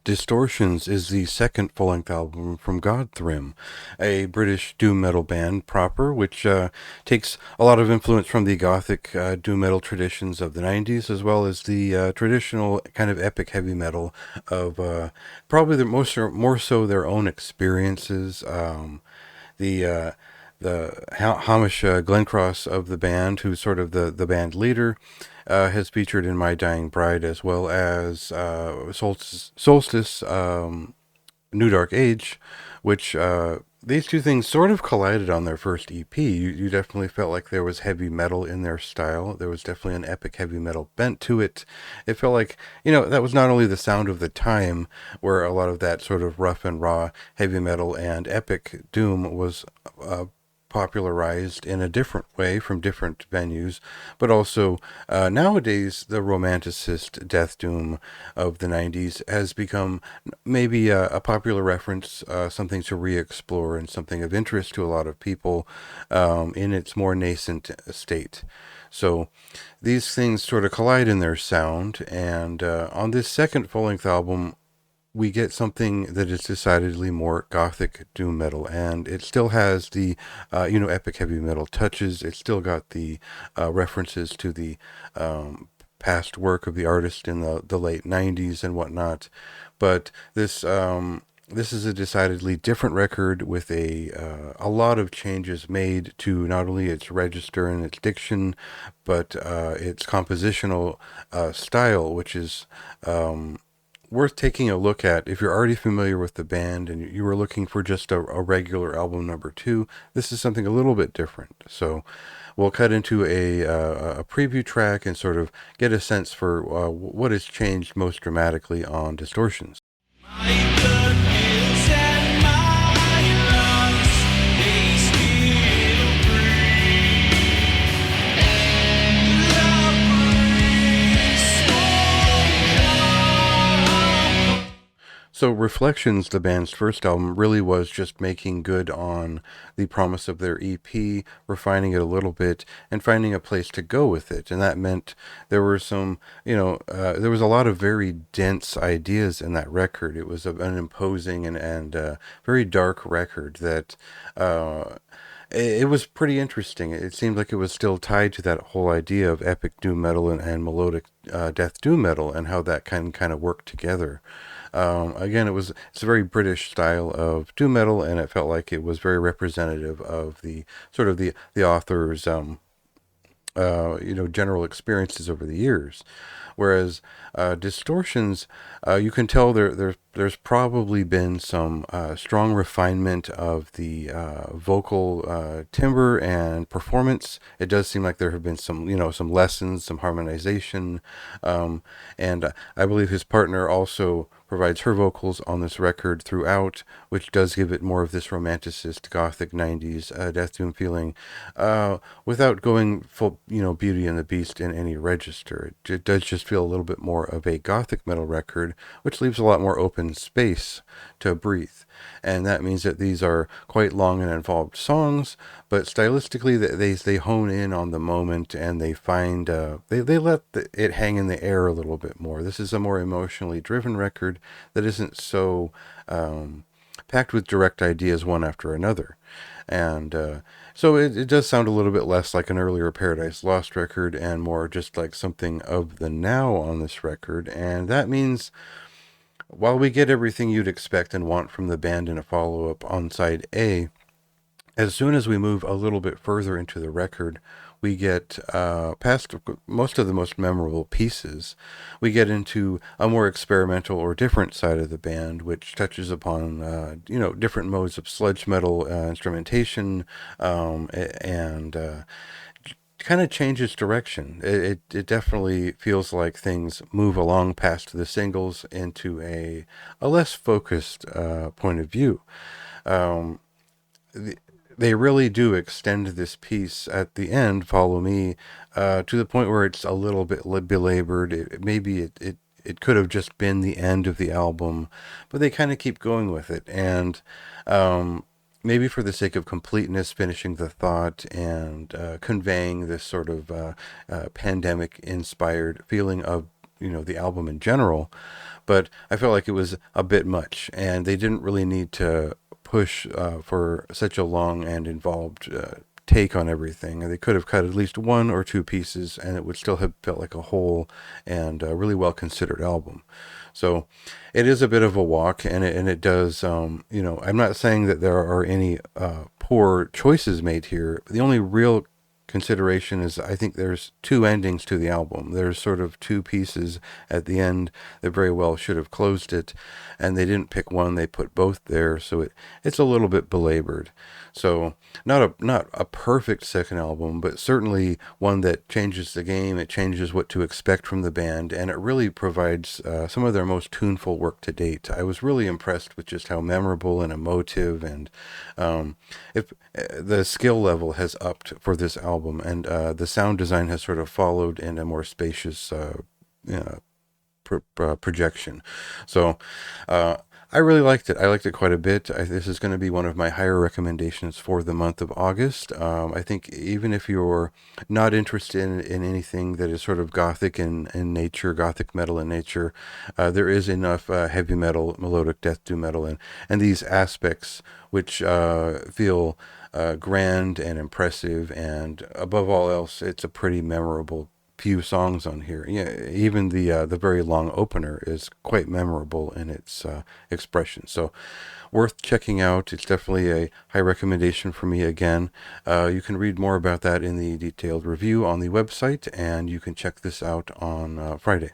Distortions is the second full-length album from Godthrymm, a British doom metal band proper, which takes a lot of influence from the gothic doom metal traditions of the 90s, as well as the traditional kind of epic heavy metal of probably more so their own experiences. The Hamish Glencross of the band, who's sort of the band leader, has featured in My Dying Bride, as well as Solstice, New Dark Age, which these two things sort of collided on their first EP. You definitely felt like there was heavy metal in their style. There was definitely an epic heavy metal bent to it. It felt like, that was not only the sound of the time, where a lot of that sort of rough and raw heavy metal and epic doom was popularized in a different way from different venues, but also nowadays the romanticist death doom of the 90s has become maybe a popular reference, something to re-explore and something of interest to a lot of people in its more nascent state. So these things sort of collide in their sound, and on this second full-length album, we get something that is decidedly more gothic doom metal, and it still has the epic heavy metal touches. It's still got the references to the past work of the artist in the late 90s and whatnot, but this is a decidedly different record with a lot of changes made to not only its register and its diction, but its compositional style, which is worth taking a look at. If you're already familiar with the band and you were looking for just a regular album number two, this is something a little bit different. So we'll cut into a preview track and sort of get a sense for what has changed most dramatically on Distortions. My goodness and my lungs, they still breathe. Love breathes. So Reflections, the band's first album, really was just making good on the promise of their EP, refining it a little bit, and finding a place to go with it. And that meant there were some, there was a lot of very dense ideas in that record. It was an imposing and very dark record that it was pretty interesting. It seemed like it was still tied to that whole idea of epic doom metal and melodic death doom metal, and how that kind of worked together. Again, it's a very British style of doom metal, and it felt like it was very representative of the sort of the author's general experiences over the years. Whereas Distortions, you can tell there's probably been some strong refinement of the vocal timbre and performance. It does seem like there have been some lessons, some harmonization, and I believe his partner also provides her vocals on this record throughout, which does give it more of this romanticist gothic 90s death doom feeling, without going full Beauty and the Beast in any register. It does just feel a little bit more of a gothic metal record, which leaves a lot more open space to breathe. And that means that these are quite long and involved songs, but stylistically they hone in on the moment, and they find they let it hang in the air a little bit more. This is a more emotionally driven record that isn't so packed with direct ideas one after another. And so it does sound a little bit less like an earlier Paradise Lost record and more just like something of the now on this record. And that means while we get everything you'd expect and want from the band in a follow-up on side A, as soon as we move a little bit further into the record, we get past most of the most memorable pieces. We get into a more experimental or different side of the band, which touches upon different modes of sludge metal instrumentation, and kind of changes direction. It definitely feels like things move along past the singles into a less focused point of view. Um, they really do extend this piece at the end, Follow Me, to the point where it's a little bit belabored. It could have just been the end of the album, but they kind of keep going with it. And maybe for the sake of completeness, finishing the thought and conveying this sort of pandemic inspired feeling of the album in general, but I felt like it was a bit much, and they didn't really need to push for such a long and involved take on everything. They could have cut at least one or two pieces, and it would still have felt like a whole and a really well considered album. So it is a bit of a walk, and it does. I'm not saying that there are any poor choices made here. The only real consideration is I think there's two endings to the album. There's sort of two pieces at the end that very well should have closed it, and they didn't pick one. They put both there, so it's a little bit belabored. So not a perfect second album, but certainly one that changes the game. It changes what to expect from the band, and it really provides some of their most tuneful work to date. I was really impressed with just how memorable and emotive, and if the skill level has upped for this album, and the sound design has sort of followed in a more spacious uh, projection. So uh, I really liked it. I liked it quite a bit. This is going to be one of my higher recommendations for the month of August. I think even if you're not interested in anything that is sort of gothic in nature, gothic metal in nature, there is enough heavy metal, melodic death doom metal, and these aspects which feel grand and impressive, and above all else, it's a pretty memorable few songs on here. Yeah, even the very long opener is quite memorable in its expression. So worth checking out. It's definitely a high recommendation for me again. You can read more about that in the detailed review on the website, and you can check this out on Friday.